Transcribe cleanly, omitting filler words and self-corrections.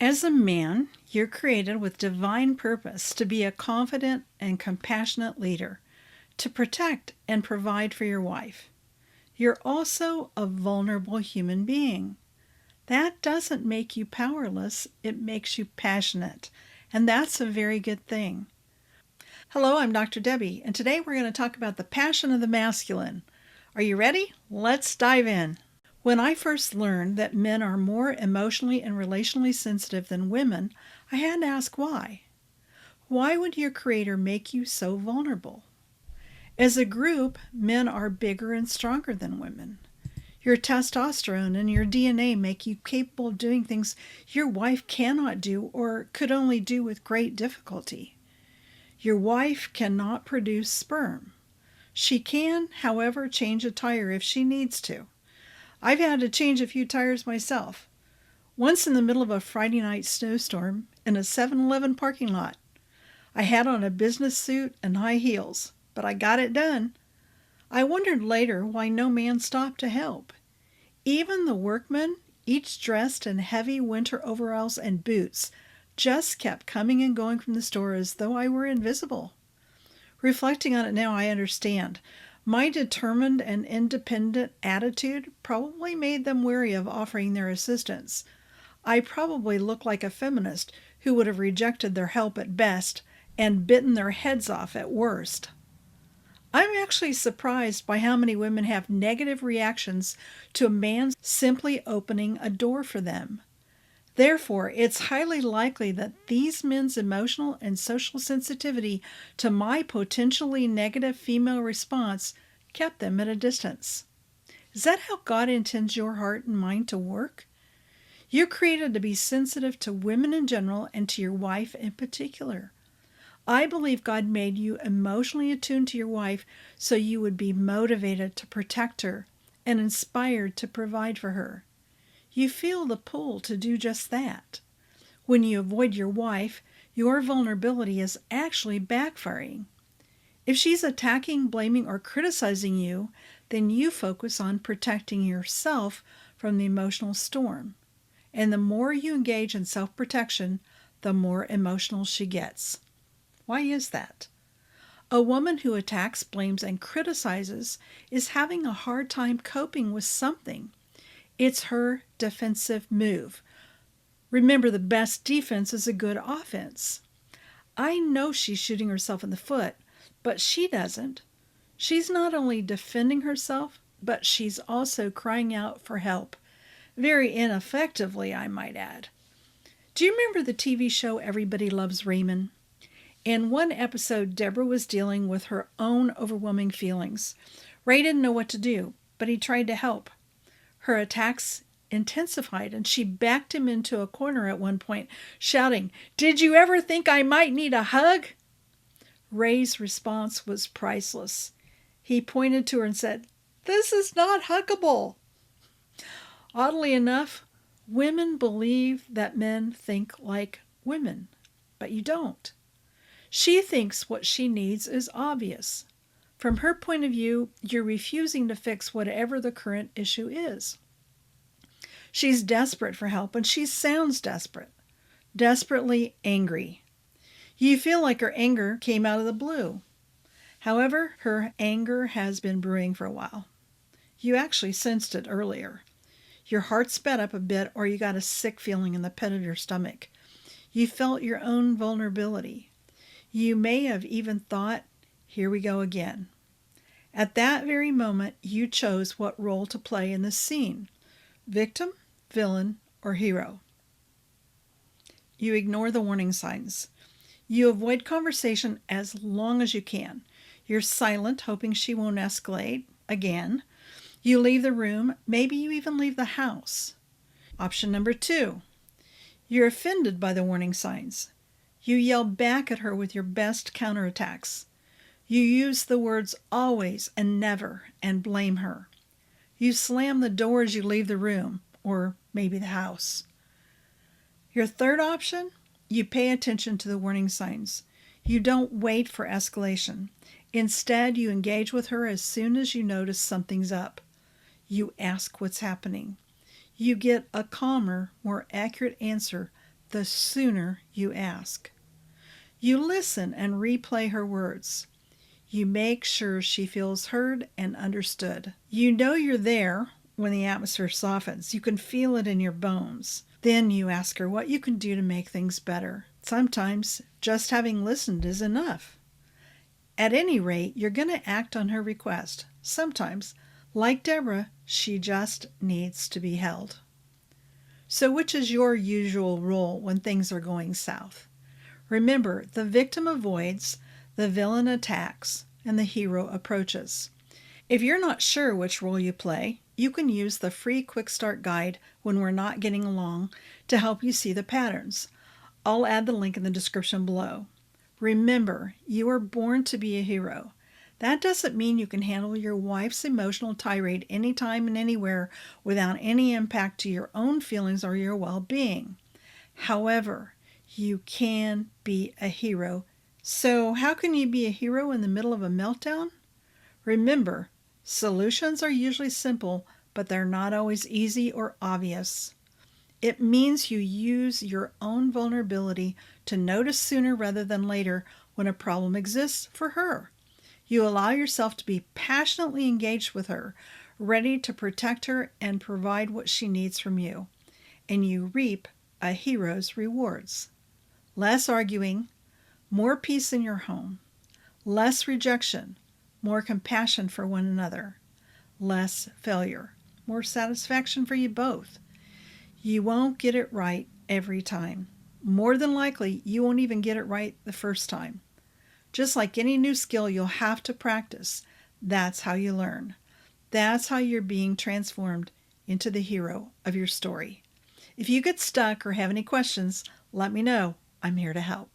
As a man, you're created with divine purpose to be a confident and compassionate leader, to protect and provide for your wife. You're also a vulnerable human being. That doesn't make you powerless, it makes you passionate, and that's a very good thing. Hello, I'm Dr. Debbie, and today we're going to talk about the passion of the masculine. Are you ready? Let's dive in. When I first learned that men are more emotionally and relationally sensitive than women, I had to ask why. Why would your Creator make you so vulnerable? As a group, men are bigger and stronger than women. Your testosterone and your DNA make you capable of doing things your wife cannot do or could only do with great difficulty. Your wife cannot produce sperm. She can, however, change a tire if she needs to. I've had to change a few tires myself. Once in the middle of a Friday night snowstorm in a 7-Eleven parking lot. I had on a business suit and high heels, but I got it done. I wondered later why no man stopped to help. Even the workmen, each dressed in heavy winter overalls and boots, just kept coming and going from the store as though I were invisible. Reflecting on it now, I understand. My determined and independent attitude probably made them wary of offering their assistance. I probably looked like a feminist who would have rejected their help at best and bitten their heads off at worst. I'm actually surprised by how many women have negative reactions to a man simply opening a door for them. Therefore, it's highly likely that these men's emotional and social sensitivity to my potentially negative female response kept them at a distance. Is that how God intends your heart and mind to work? You're created to be sensitive to women in general and to your wife in particular. I believe God made you emotionally attuned to your wife so you would be motivated to protect her and inspired to provide for her. You feel the pull to do just that. When you avoid your wife, your vulnerability is actually backfiring. If she's attacking, blaming, or criticizing you, then you focus on protecting yourself from the emotional storm. And the more you engage in self-protection, the more emotional she gets. Why is that? A woman who attacks, blames, and criticizes is having a hard time coping with something. It's her defensive move. Remember, the best defense is a good offense. I know she's shooting herself in the foot, but she doesn't. She's not only defending herself, but she's also crying out for help. Very ineffectively, I might add. Do you remember the TV show Everybody Loves Raymond? In one episode, Deborah was dealing with her own overwhelming feelings. Ray didn't know what to do, but he tried to help. Her attacks intensified, and she backed him into a corner at one point, shouting, "Did you ever think I might need a hug?" Ray's response was priceless. He pointed to her and said, "This is not huggable." Oddly enough, women believe that men think like women, but you don't. She thinks what she needs is obvious. From her point of view, you're refusing to fix whatever the current issue is. She's desperate for help, and she sounds desperate, desperately angry. You feel like her anger came out of the blue. However, her anger has been brewing for a while. You actually sensed it earlier. Your heart sped up a bit, or you got a sick feeling in the pit of your stomach. You felt your own vulnerability. You may have even thought, "Here we go again." At that very moment, you chose what role to play in the scene: victim, villain, or hero. You ignore the warning signs. You avoid conversation as long as you can. You're silent, hoping she won't escalate again. You leave the room. Maybe you even leave the house. Option number 2. You're offended by the warning signs. You yell back at her with your best counterattacks. You use the words always and never and blame her. You slam the door as you leave the room, or maybe the house. Your third option, you pay attention to the warning signs. You don't wait for escalation. Instead, you engage with her as soon as you notice something's up. You ask what's happening. You get a calmer, more accurate answer the sooner you ask. You listen and replay her words. You make sure she feels heard and understood. You know you're there when the atmosphere softens. You can feel it in your bones. Then you ask her what you can do to make things better. Sometimes just having listened is enough. At any rate, you're going to act on her request. Sometimes, like Deborah, she just needs to be held. So which is your usual role when things are going south? Remember, the victim avoids, the villain attacks, and the hero approaches. If you're not sure which role you play, you can use the free Quick Start Guide when we're not getting along to help you see the patterns. I'll add the link in the description below. Remember, you are born to be a hero. That doesn't mean you can handle your wife's emotional tirade anytime and anywhere without any impact to your own feelings or your well-being. However, you can be a hero. So how can you be a hero in the middle of a meltdown? Remember, solutions are usually simple, but they're not always easy or obvious. It means you use your own vulnerability to notice sooner rather than later when a problem exists for her. You allow yourself to be passionately engaged with her, ready to protect her and provide what she needs from you. And you reap a hero's rewards. Less arguing, more peace in your home. Less rejection, more compassion for one another. Less failure, more satisfaction for you both. You won't get it right every time. More than likely, you won't even get it right the first time. Just like any new skill, you'll have to practice. That's how you learn. That's how you're being transformed into the hero of your story. If you get stuck or have any questions, let me know. I'm here to help.